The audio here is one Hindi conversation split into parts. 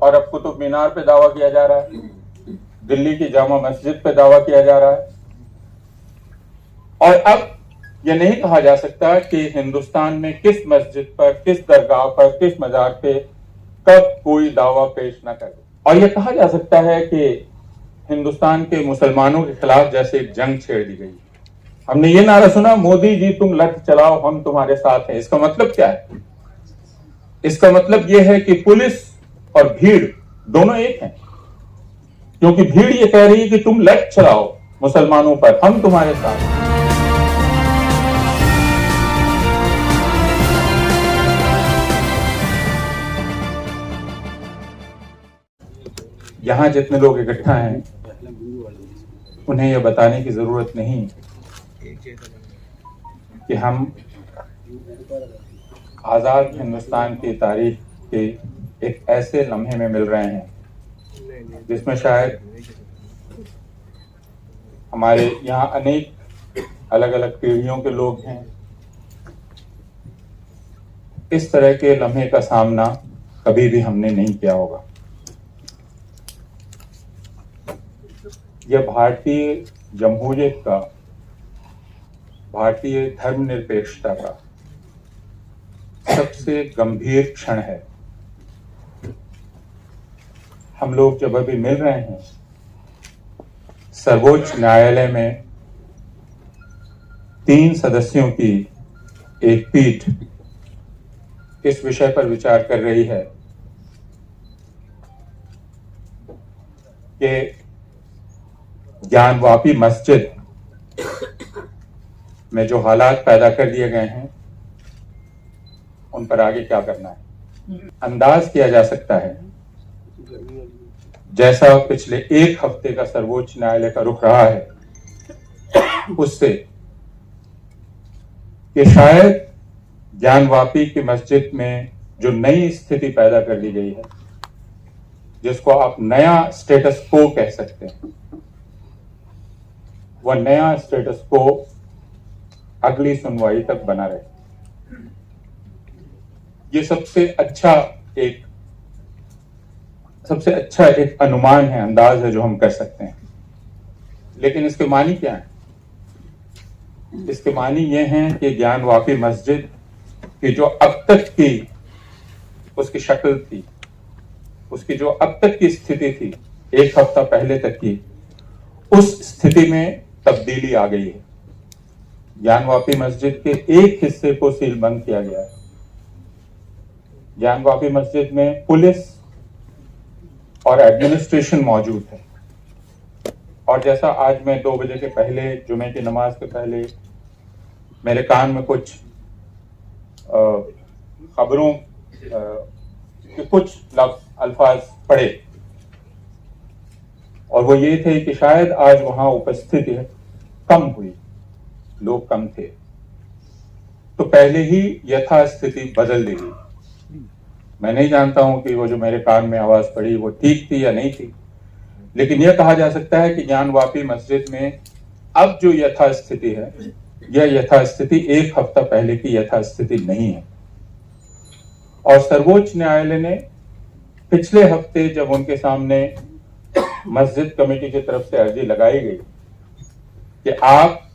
और अब कुतुब मीनार पे दावा किया जा रहा है, दिल्ली की जामा मस्जिद पे दावा किया जा रहा है। और अब यह नहीं कहा जा सकता कि हिंदुस्तान में किस मस्जिद पर, किस दरगाह पर, किस मजार पे कब कोई दावा पेश न करे। और यह कहा जा सकता है कि हिंदुस्तान के मुसलमानों के खिलाफ जैसे एक जंग छेड़ दी गई। हमने ये नारा सुना, मोदी जी तुम लठ चलाओ हम तुम्हारे साथ हैं। इसका मतलब क्या है? इसका मतलब यह है कि पुलिस और भीड़ दोनों एक हैं, क्योंकि भीड़ ये कह रही है कि तुम लठ चलाओ मुसलमानों पर, हम तुम्हारे साथ हैं। यहां जितने लोग इकट्ठा हैं उन्हें यह बताने की जरूरत नहीं कि हम आजाद हिंदुस्तान की तारीख के एक ऐसे लम्हे में मिल रहे हैं जिसमें शायद हमारे यहाँ अनेक अलग अलग पीढ़ियों के लोग हैं। इस तरह के लम्हे का सामना कभी भी हमने नहीं किया होगा। यह भारतीय जमहूरियत का, भारतीय धर्मनिरपेक्षता का सबसे गंभीर क्षण है। हम लोग जब अभी मिल रहे हैं, सर्वोच्च न्यायालय में 3 सदस्यों की एक पीठ इस विषय पर विचार कर रही है कि ज्ञानवापी मस्जिद में जो हालात पैदा कर दिए गए हैं उन पर आगे क्या करना है। अंदाज किया जा सकता है, जैसा पिछले 1 हफ्ते का सर्वोच्च न्यायालय का रुख रहा है, उससे कि शायद ज्ञानवापी की मस्जिद में जो नई स्थिति पैदा कर दी गई है, जिसको आप नया स्टेटस को कह सकते हैं, वह नया स्टेटस को अगली सुनवाई तक बना रहे। ये सबसे अच्छा एक अनुमान है, अंदाज है जो हम कर सकते हैं। लेकिन इसके मानी क्या है? इसके मानी ये हैं कि ज्ञानवापी मस्जिद की जो अब तक की उसकी शक्ल थी, उसकी जो अब तक की स्थिति थी 1 हफ्ता पहले तक की, उस स्थिति में तब्दीली आ गई है। ज्ञानवापी मस्जिद के एक हिस्से को सीलबंद किया गया है। ज्ञानवापी मस्जिद में पुलिस और एडमिनिस्ट्रेशन मौजूद है। और जैसा आज मैं 2 बजे के पहले, जुमे की नमाज के पहले, मेरे कान में कुछ खबरों के कुछ अल्फाज पड़े, और वो ये थे कि शायद आज वहां उपस्थिति कम हुई, लोग कम थे, तो पहले ही यथास्थिति बदल दी गई। मैं नहीं जानता हूं कि वो जो मेरे कान में आवाज पड़ी वो ठीक थी या नहीं थी, लेकिन यह कहा जा सकता है कि ज्ञानवापी मस्जिद में अब जो यथास्थिति है, यह यथास्थिति 1 हफ्ता पहले की यथास्थिति नहीं है। और सर्वोच्च न्यायालय ने पिछले हफ्ते जब उनके सामने मस्जिद कमेटी की तरफ से अर्जी लगाई गई कि आप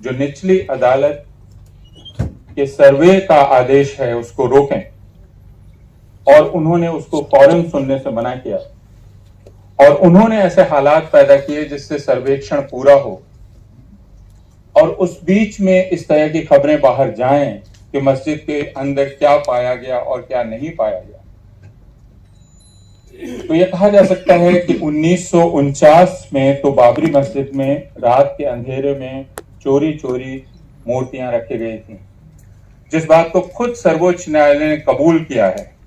जो निचली अदालत के सर्वे का आदेश है उसको रोकें, और उन्होंने उसको फौरन सुनने से मना किया, और उन्होंने ऐसे हालात पैदा किए जिससे सर्वेक्षण पूरा हो, और उस बीच में इस तरह की खबरें बाहर जाएं कि मस्जिद के अंदर क्या पाया गया और क्या नहीं पाया गया। तो यह कहा जा सकता है कि 1949 में तो बाबरी मस्जिद में रात के अंधेरे में चोरी चोरी मूर्तियां रखी गई थी, जिस बात को खुद सर्वोच्च न्यायालय ने कबूल किया है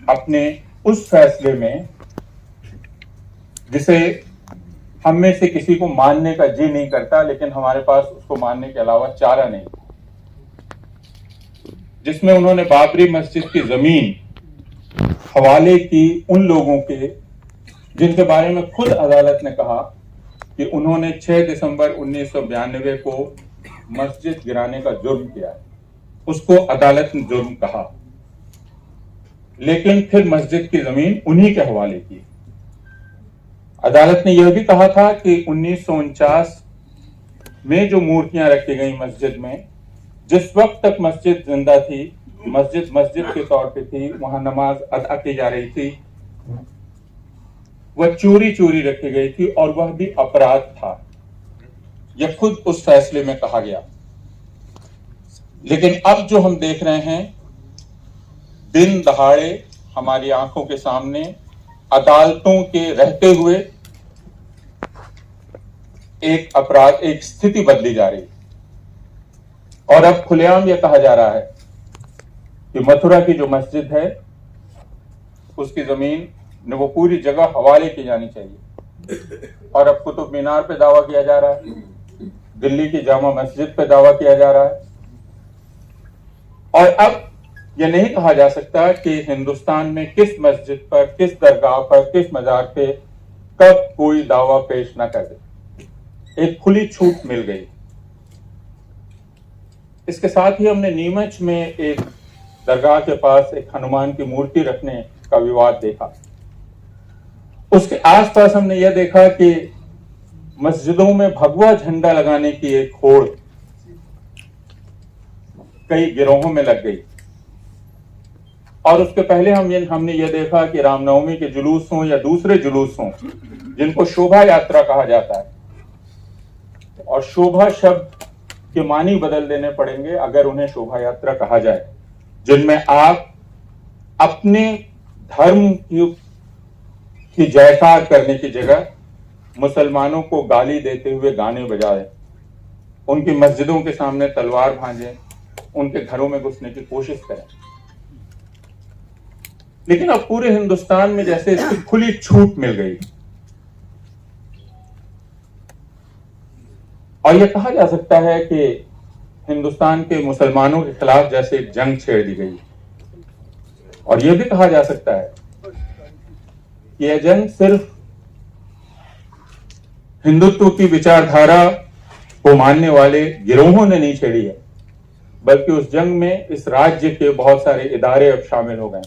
अपने उस फैसले में, जिसे हम में से किसी को मानने का जी नहीं करता, लेकिन हमारे पास उसको मानने के अलावा चारा नहीं, जिसमें उन्होंने बाबरी मस्जिद की जमीन हवाले की उन लोगों के जिनके बारे में खुद अदालत ने कहा कि उन्होंने 6 दिसंबर 1992 को मस्जिद गिराने का जुर्म किया है। उसको अदालत ने जुर्म कहा। लेकिन फिर मस्जिद की जमीन उन्हीं के हवाले की। अदालत ने यह भी कहा था कि 1949 में जो मूर्तियां रखी गई मस्जिद में, जिस वक्त तक मस्जिद जिंदा थी, मस्जिद मस्जिद के तौर पे थी, वहां नमाज अदा की जा रही थी, वह चोरी चोरी रखी गई थी और वह भी अपराध था। यह खुद उस फैसले में कहा गया। लेकिन अब जो हम देख रहे हैं, दिन दहाड़े हमारी आंखों के सामने अदालतों के रहते हुए एक अपराध, एक स्थिति बदली जा रही है। और अब खुलेआम यह कहा जा रहा है कि मथुरा की जो मस्जिद है उसकी जमीन ने वो पूरी जगह हवाले की जानी चाहिए। और अब कुतुब मीनार पे दावा किया जा रहा है, दिल्ली की जामा मस्जिद पे दावा किया जा रहा है। और अब यह नहीं कहा जा सकता कि हिंदुस्तान में किस मस्जिद पर, किस दरगाह पर, किस मजार पे कब कोई दावा पेश न कर दे। एक खुली छूट मिल गई। इसके साथ ही हमने नीमच में एक दरगाह के पास एक हनुमान की मूर्ति रखने का विवाद देखा। उसके आसपास हमने यह देखा कि मस्जिदों में भगवा झंडा लगाने की एक होड़ कई गिरोहों में लग गई। और उसके पहले हमने यह देखा कि रामनवमी के जुलूस हों या दूसरे जुलूस हों, जिनको शोभा यात्रा कहा जाता है, और शोभा शब्द के मानी बदल देने पड़ेंगे अगर उन्हें शोभा यात्रा कहा जाए, जिनमें आप अपने धर्म की जयकार करने की जगह मुसलमानों को गाली देते हुए गाने बजाएं, उनकी मस्जिदों के सामने तलवार भांजें, उनके घरों में घुसने की कोशिश करें। लेकिन अब पूरे हिंदुस्तान में जैसे इसकी खुली छूट मिल गई और यह कहा जा सकता है कि हिंदुस्तान के मुसलमानों के खिलाफ जैसे एक जंग छेड़ दी गई। और यह भी कहा जा सकता है कि यह जंग सिर्फ हिंदुत्व की विचारधारा को मानने वाले गिरोहों ने नहीं छेड़ी है, बल्कि उस जंग में इस राज्य के बहुत सारे इदारे अब शामिल हो गए।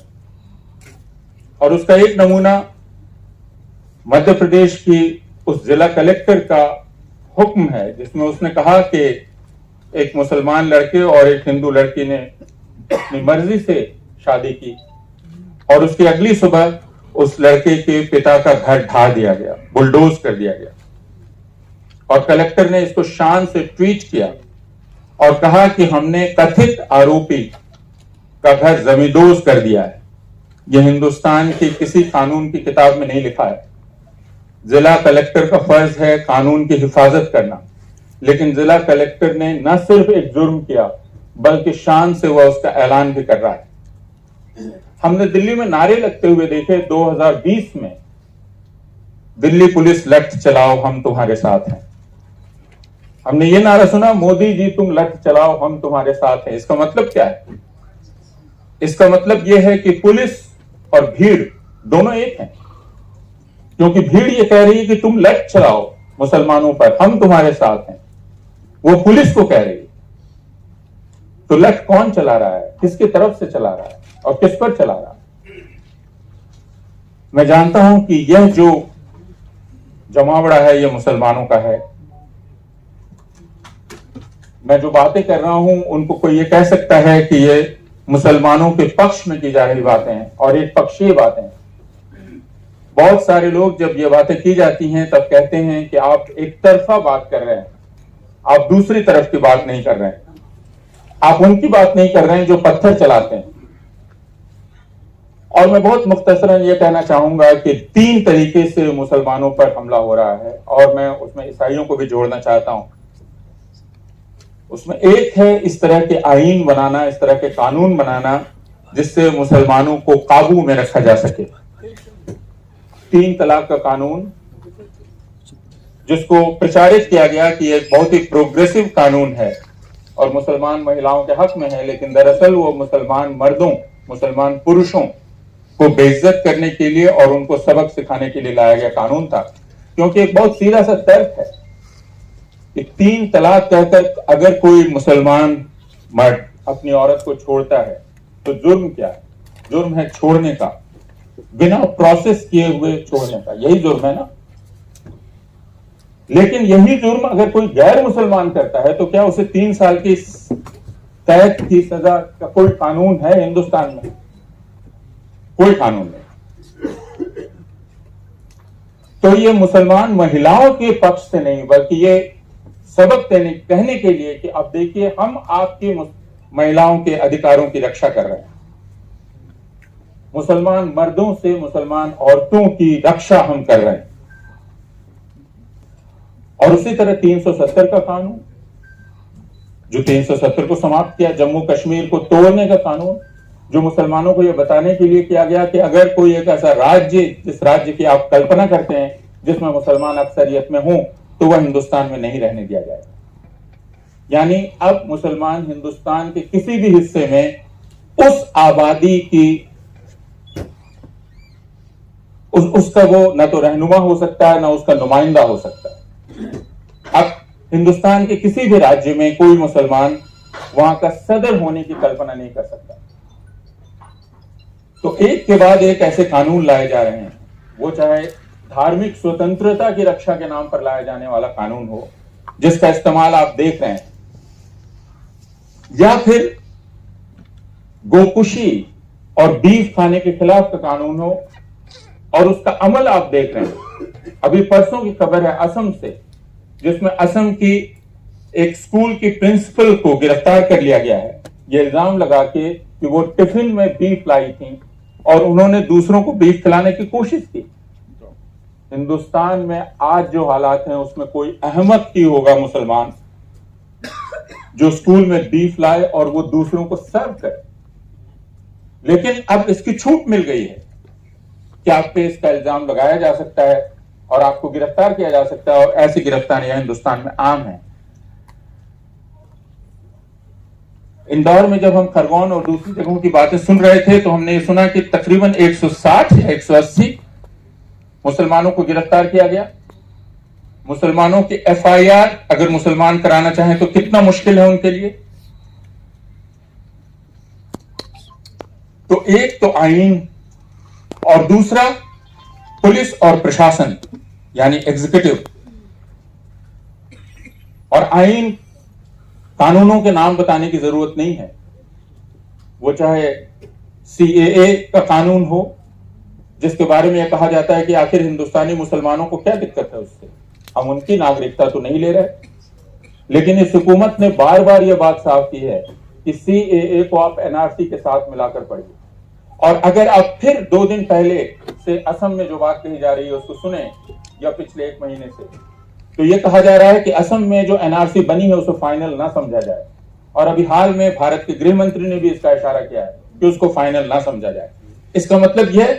और उसका एक नमूना मध्य प्रदेश की उस जिला कलेक्टर का हुक्म है, जिसमें उसने कहा कि एक मुसलमान लड़के और एक हिंदू लड़की ने अपनी मर्जी से शादी की और उसकी अगली सुबह उस लड़के के पिता का घर ढा दिया गया, बुलडोज कर दिया गया। और कलेक्टर ने इसको शान से ट्वीट किया और कहा कि हमने कथित आरोपी का घर जमींदोज कर दिया है। यह हिंदुस्तान की किसी कानून की किताब में नहीं लिखा है। जिला कलेक्टर का फर्ज है कानून की हिफाजत करना, लेकिन जिला कलेक्टर ने न सिर्फ एक जुर्म किया बल्कि शान से वह उसका ऐलान भी कर रहा है। हमने दिल्ली में नारे लगते हुए देखे 2020 में, दिल्ली पुलिस लठ चलाओ हम तुम्हारे साथ हैं। हमने ये नारा सुना, मोदी जी तुम लठ चलाओ हम तुम्हारे साथ हैं। इसका मतलब क्या है? इसका मतलब यह है कि पुलिस और भीड़ दोनों एक हैं, क्योंकि भीड़ ये कह रही है कि तुम लठ चलाओ मुसलमानों पर, हम तुम्हारे साथ हैं। वो पुलिस को कह रही है। तो लठ कौन चला रहा है, किसकी तरफ से चला रहा है और किस पर चला रहा है? मैं जानता हूं कि यह जो जमावड़ा है यह मुसलमानों का है। मैं जो बातें कर रहा हूं उनको कोई ये कह सकता है कि ये मुसलमानों के पक्ष में की जा रही बातें हैं और एक पक्षीय बातें हैं। बहुत सारे लोग जब ये बातें की जाती हैं तब कहते हैं कि आप एक तरफा बात कर रहे हैं, आप दूसरी तरफ की बात नहीं कर रहे हैं, आप उनकी बात नहीं कर रहे हैं जो पत्थर चलाते हैं। और मैं बहुत मुख्तसरन ये कहना चाहूंगा कि 3 तरीके से मुसलमानों पर हमला हो रहा है और मैं उसमें ईसाइयों को भी जोड़ना चाहता हूं। उसमें एक है इस तरह के आईन बनाना, इस तरह के कानून बनाना जिससे मुसलमानों को काबू में रखा जा सके। 3 तलाक का कानून, जिसको प्रचारित किया गया कि एक बहुत ही प्रोग्रेसिव कानून है और मुसलमान महिलाओं के हक में है, लेकिन दरअसल वो मुसलमान मर्दों, मुसलमान पुरुषों को बेइज्जत करने के लिए और उनको सबक सिखाने के लिए लाया गया कानून था। क्योंकि एक बहुत सीधा सा तर्क है कि 3 तलाक कहकर अगर कोई मुसलमान मर्द अपनी औरत को छोड़ता है तो जुर्म क्या है? जुर्म है छोड़ने का, बिना प्रोसेस किए हुए छोड़ने का, यही जुर्म है ना। लेकिन यही जुर्म अगर कोई गैर मुसलमान करता है तो क्या उसे 3 साल की कैद की सजा का कोई कानून है हिंदुस्तान में? कोई कानून नहीं। तो ये मुसलमान महिलाओं के पक्ष से नहीं, बल्कि ये सबक देने कहने के लिए कि अब देखिए हम आपकी महिलाओं के अधिकारों की रक्षा कर रहे हैं, मुसलमान मर्दों से मुसलमान औरतों की रक्षा हम कर रहे हैं। और उसी तरह 370 का कानून, जो 370 को समाप्त किया, जम्मू कश्मीर को तोड़ने का कानून, जो मुसलमानों को यह बताने के लिए किया गया कि अगर कोई एक ऐसा राज्य, जिस राज्य की आप कल्पना करते हैं जिसमें मुसलमान अक्सरियत में हों, तो वह हिंदुस्तान में नहीं रहने दिया जाएगा। यानी अब मुसलमान हिंदुस्तान के किसी भी हिस्से में उस आबादी की उसका वो न तो रहनुमा हो सकता है, न उसका नुमाइंदा हो सकता है। अब हिंदुस्तान के किसी भी राज्य में कोई मुसलमान वहां का सदर होने की कल्पना नहीं कर सकता। तो एक के बाद एक ऐसे कानून लाए जा रहे हैं, वो चाहे धार्मिक स्वतंत्रता की रक्षा के नाम पर लाया जाने वाला कानून हो, जिसका इस्तेमाल आप देख रहे हैं, या फिर गोकुशी और बीफ खाने के खिलाफ का कानून हो और उसका अमल आप देख रहे हैं। अभी परसों की खबर है असम से, जिसमें असम की एक स्कूल की प्रिंसिपल को गिरफ्तार कर लिया गया है, यह इल्जाम लगा के कि वो टिफिन में बीफ लाई थी और उन्होंने दूसरों को बीफ खिलाने की कोशिश की। हिंदुस्तान में आज जो हालात हैं उसमें कोई अहमद की होगा मुसलमान जो स्कूल में बीफ लाए और वो दूसरों को सर्व करे। लेकिन अब इसकी छूट मिल गई है कि आप पे इसका इल्जाम लगाया जा सकता है और आपको गिरफ्तार किया जा सकता है, और ऐसी गिरफ्तारियां हिंदुस्तान में आम हैं। इंदौर में जब हम खरगोन और दूसरी जगहों की बातें सुन रहे थे तो हमने ये सुना कि तकरीबन 160 या 180 मुसलमानों को गिरफ्तार किया गया। मुसलमानों की एफआईआर अगर मुसलमान कराना चाहें तो कितना मुश्किल है उनके लिए। तो एक तो आईन और दूसरा पुलिस और प्रशासन यानी एग्जीक्यूटिव। और आईन कानूनों के नाम बताने की जरूरत नहीं है, वो चाहे सीएए का कानून हो जिसके बारे में यह कहा जाता है कि आखिर हिंदुस्तानी मुसलमानों को क्या दिक्कत है उससे, हम उनकी नागरिकता तो नहीं ले रहे। लेकिन इस हुकूमत ने बार बार यह बात साफ की है कि सीएए को आप एनआरसी के साथ मिलाकर पढ़िए। और अगर आप फिर 2 दिन पहले से असम में जो बात कही जा रही है उसको सुने, या पिछले 1 महीने से, तो यह कहा जा रहा है कि असम में जो एनआरसी बनी है उसे फाइनल ना समझा जाए। और अभी हाल में भारत के गृह मंत्री ने भी इसका इशारा किया है कि उसको फाइनल ना समझा जाए। इसका मतलब यह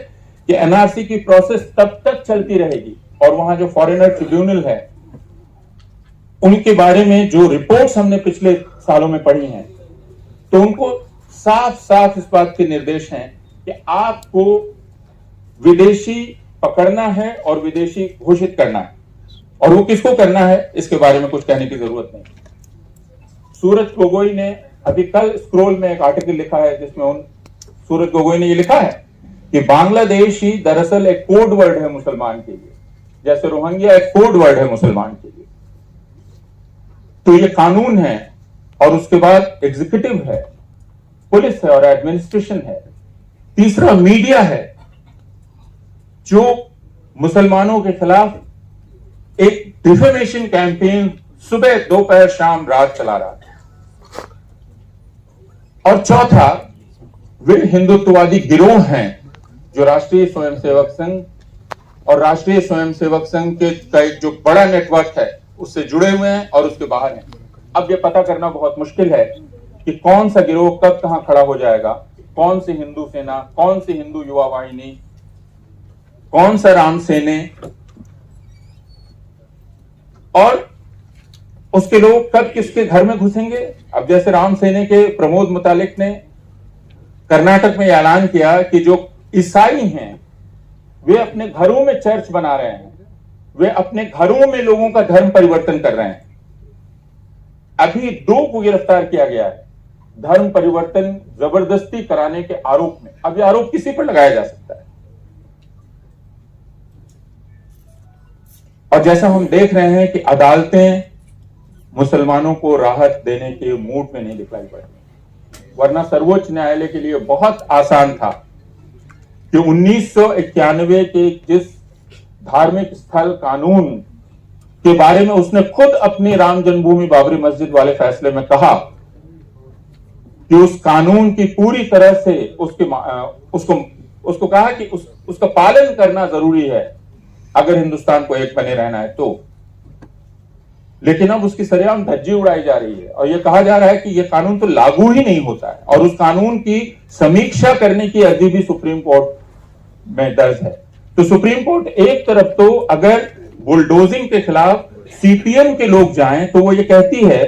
कि एनआरसी की प्रोसेस तब तक चलती रहेगी और वहां जो फॉरेनर ट्रिब्यूनल है उनके बारे में जो रिपोर्ट्स हमने पिछले सालों में पढ़ी हैं, तो उनको साफ साफ इस बात के निर्देश हैं कि आपको विदेशी पकड़ना है और विदेशी घोषित करना है, और वो किसको करना है इसके बारे में कुछ कहने की जरूरत नहीं। सूरज गोगोई ने अभी कल स्क्रोल में एक आर्टिकल लिखा है जिसमें सूरज गोगोई ने ये लिखा है कि बांग्लादेश ही दरअसल एक कोड वर्ड है मुसलमान के लिए, जैसे रोहिंग्या एक कोड वर्ड है मुसलमान के लिए। तो ये कानून है और उसके बाद एग्जीक्यूटिव है, पुलिस है और एडमिनिस्ट्रेशन है। तीसरा मीडिया है जो मुसलमानों के खिलाफ एक डिफेमेशन कैंपेन सुबह दोपहर शाम रात चला रहा है। और चौथा वे हिंदुत्ववादी गिरोह हैं जो राष्ट्रीय स्वयंसेवक संघ और राष्ट्रीय स्वयंसेवक संघ के एक जो बड़ा नेटवर्क है उससे जुड़े हुए हैं और उसके बाहर हैं। अब यह पता करना बहुत मुश्किल है कि कौन सा गिरोह कब कहां खड़ा हो जाएगा, कौन सी हिंदू सेना, कौन सी हिंदू युवा वाहिनी, कौन सा राम सेने, और उसके लोग कब किसके घर में घुसेंगे। अब जैसे राम सेने के प्रमोद मुतालिक ने कर्नाटक में ऐलान किया कि जो ईसाई हैं वे अपने घरों में चर्च बना रहे हैं, वे अपने घरों में लोगों का धर्म परिवर्तन कर रहे हैं। अभी 2 को गिरफ्तार किया गया है धर्म परिवर्तन जबरदस्ती कराने के आरोप में, अब यह आरोप किसी पर लगाया जा सकता है। और जैसा हम देख रहे हैं कि अदालतें मुसलमानों को राहत देने के मूड में नहीं दिखाई पड़ रही, वरना सर्वोच्च न्यायालय के लिए बहुत आसान था कि 1991 के जिस धार्मिक स्थल कानून के बारे में उसने खुद अपनी राम जन्मभूमि बाबरी मस्जिद वाले फैसले में कहा कि उस कानून की पूरी तरह से उसको कहा कि उसका पालन करना जरूरी है अगर हिंदुस्तान को एक बने रहना है तो। लेकिन अब उसकी सरेआम धज्जी उड़ाई जा रही है और यह कहा जा रहा है कि यह कानून तो लागू ही नहीं होता है, और उस कानून की समीक्षा करने की अर्जी भी सुप्रीम कोर्ट में दर्ज है। तो सुप्रीम कोर्ट एक तरफ तो अगर बुलडोजिंग के खिलाफ सीपीएम के लोग जाएं तो वो ये कहती है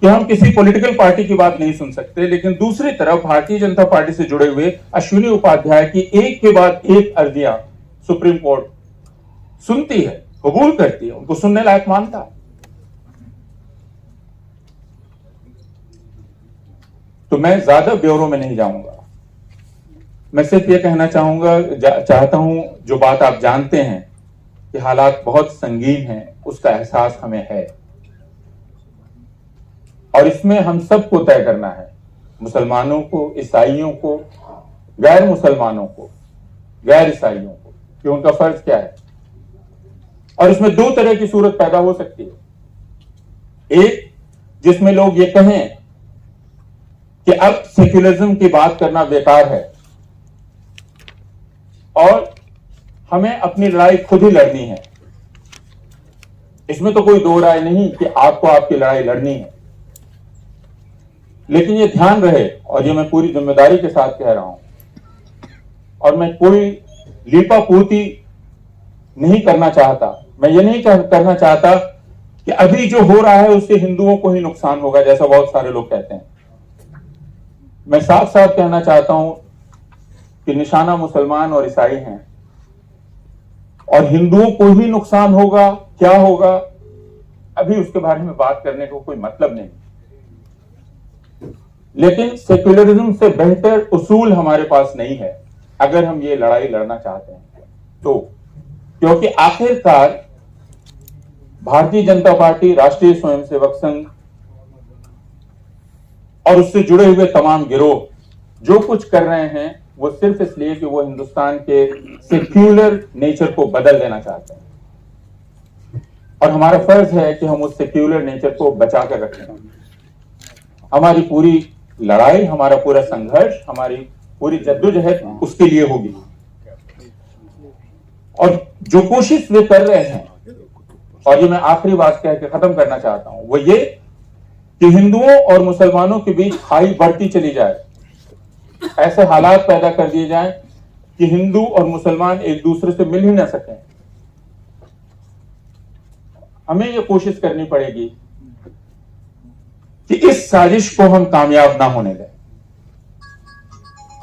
कि हम किसी पॉलिटिकल पार्टी की बात नहीं सुन सकते, लेकिन दूसरी तरफ भारतीय जनता पार्टी से जुड़े हुए अश्विनी उपाध्याय की एक के बाद एक अर्जियां सुप्रीम कोर्ट सुनती है, कबूल करती है, उनको सुनने लायक मानता है। तो मैं ज्यादा ब्यौरों में नहीं जाऊंगा, मैं सिर्फ ये कहना चाहता हूं जो बात आप जानते हैं कि हालात बहुत संगीन हैं, उसका एहसास हमें है और इसमें हम सबको तय करना है, मुसलमानों को, ईसाइयों को, गैर मुसलमानों को, गैर ईसाइयों को, कि उनका फर्ज क्या है। और इसमें दो तरह की सूरत पैदा हो सकती है, एक जिसमें लोग ये कहें कि अब सेक्युलरिज्म की बात करना बेकार है और हमें अपनी लड़ाई खुद ही लड़नी है। इसमें तो कोई दो राय नहीं कि आपको आपकी लड़ाई लड़नी है, लेकिन ये ध्यान रहे, और ये मैं पूरी जिम्मेदारी के साथ कह रहा हूं, और मैं कोई लीपापोती नहीं करना चाहता, मैं ये नहीं करना चाहता कि अभी जो हो रहा है उससे हिंदुओं को ही नुकसान होगा, जैसा बहुत सारे लोग कहते हैं। मैं साफ साफ कहना चाहता हूं कि निशाना मुसलमान और ईसाई हैं और हिंदुओं को ही नुकसान होगा, क्या होगा अभी उसके बारे में बात करने को कोई मतलब नहीं। लेकिन सेक्युलरिज्म से बेहतर उसूल हमारे पास नहीं है अगर हम ये लड़ाई लड़ना चाहते हैं तो, क्योंकि आखिरकार भारतीय जनता पार्टी, राष्ट्रीय स्वयंसेवक संघ और उससे जुड़े हुए तमाम गिरोह जो कुछ कर रहे हैं वो सिर्फ इसलिए कि वो हिंदुस्तान के सेक्युलर नेचर को बदल देना चाहते हैं, और हमारा फर्ज है कि हम उस सेक्युलर नेचर को बचा कर रखें। हमारी पूरी लड़ाई, हमारा पूरा संघर्ष, हमारी पूरी जद्दोजहद उसके लिए होगी। और जो कोशिश वे कर रहे हैं, और ये मैं आखिरी बात कह के खत्म करना चाहता हूं, वो ये कि हिंदुओं और मुसलमानों के बीच खाई बढ़ती चली जाए, ऐसे हालात पैदा कर दिए जाएं कि हिंदू और मुसलमान एक दूसरे से मिल ही ना सकें। हमें यह कोशिश करनी पड़ेगी कि इस साजिश को हम कामयाब ना होने दें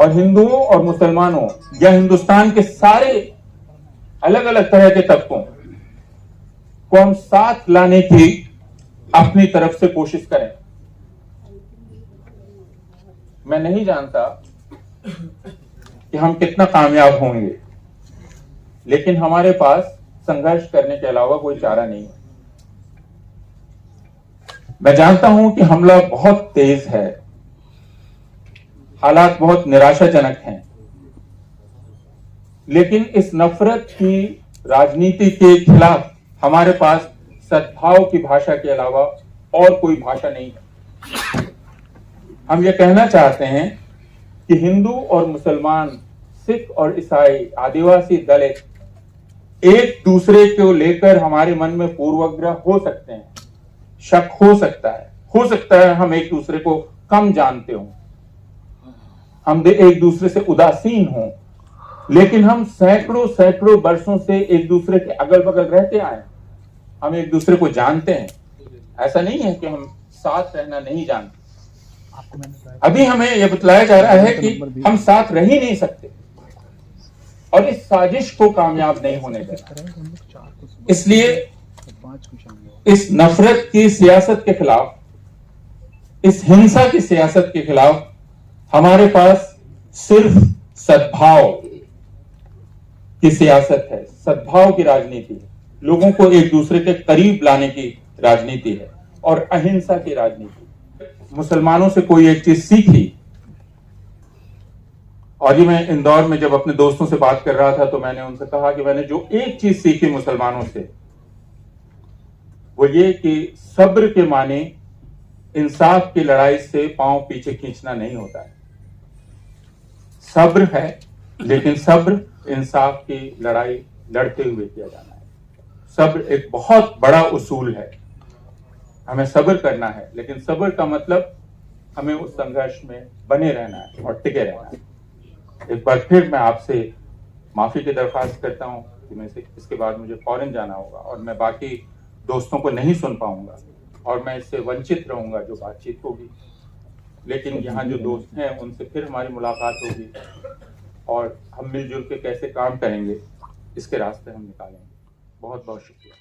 और हिंदुओं और मुसलमानों या हिंदुस्तान के सारे अलग अलग तरह के तबकों को हम साथ लाने की अपनी तरफ से कोशिश करें। मैं नहीं जानता कि हम कितना कामयाब होंगे, लेकिन हमारे पास संघर्ष करने के अलावा कोई चारा नहीं है। मैं जानता हूं कि हमला बहुत तेज है, हालात बहुत निराशाजनक हैं, लेकिन इस नफरत की राजनीति के खिलाफ हमारे पास सद्भाव की भाषा के अलावा और कोई भाषा नहीं है। हम ये कहना चाहते हैं कि हिंदू और मुसलमान, सिख और ईसाई, आदिवासी, दलित एक दूसरे को लेकर हमारे मन में पूर्वाग्रह हो सकते हैं, शक हो सकता है हम एक दूसरे को कम जानते हो, हम एक दूसरे से उदासीन हो, लेकिन हम सैकड़ों वर्षों से एक दूसरे के अगल बगल रहते आए, हम एक दूसरे को जानते हैं। ऐसा नहीं है कि हम साथ रहना नहीं जानते। अभी हमें यह बतलाया जा रहा है कि हम साथ रह ही नहीं सकते और इस साजिश को कामयाब नहीं होने देना। इसलिए इस नफरत की सियासत के खिलाफ, इस हिंसा की सियासत के खिलाफ हमारे पास सिर्फ सद्भाव की सियासत है, सद्भाव की राजनीति है, लोगों को एक दूसरे के करीब लाने की राजनीति है और अहिंसा की राजनीति। मुसलमानों से कोई एक चीज सीखी, और ये मैं इंदौर में जब अपने दोस्तों से बात कर रहा था तो मैंने उनसे कहा कि मैंने जो एक चीज सीखी मुसलमानों से वो ये कि सब्र के माने इंसाफ की लड़ाई से पांव पीछे खींचना नहीं होता है। सब्र है, लेकिन सब्र इंसाफ की लड़ाई लड़ते हुए किया जाना है। सब्र एक बहुत बड़ा उसूल है, हमें सब्र करना है, लेकिन सब्र का मतलब हमें उस संघर्ष में बने रहना है और टिके रहना है। एक बार फिर मैं आपसे माफी की दरख्वास्त करता हूं कि मैं इसके बाद मुझे फौरन जाना होगा और मैं बाकी दोस्तों को नहीं सुन पाऊंगा और मैं इससे वंचित रहूंगा जो बातचीत होगी। लेकिन यहाँ जो दोस्त हैं उनसे फिर हमारी मुलाकात होगी और हम मिलजुल के कैसे काम करेंगे इसके रास्ते हम निकालेंगे। बहुत बहुत शुक्रिया।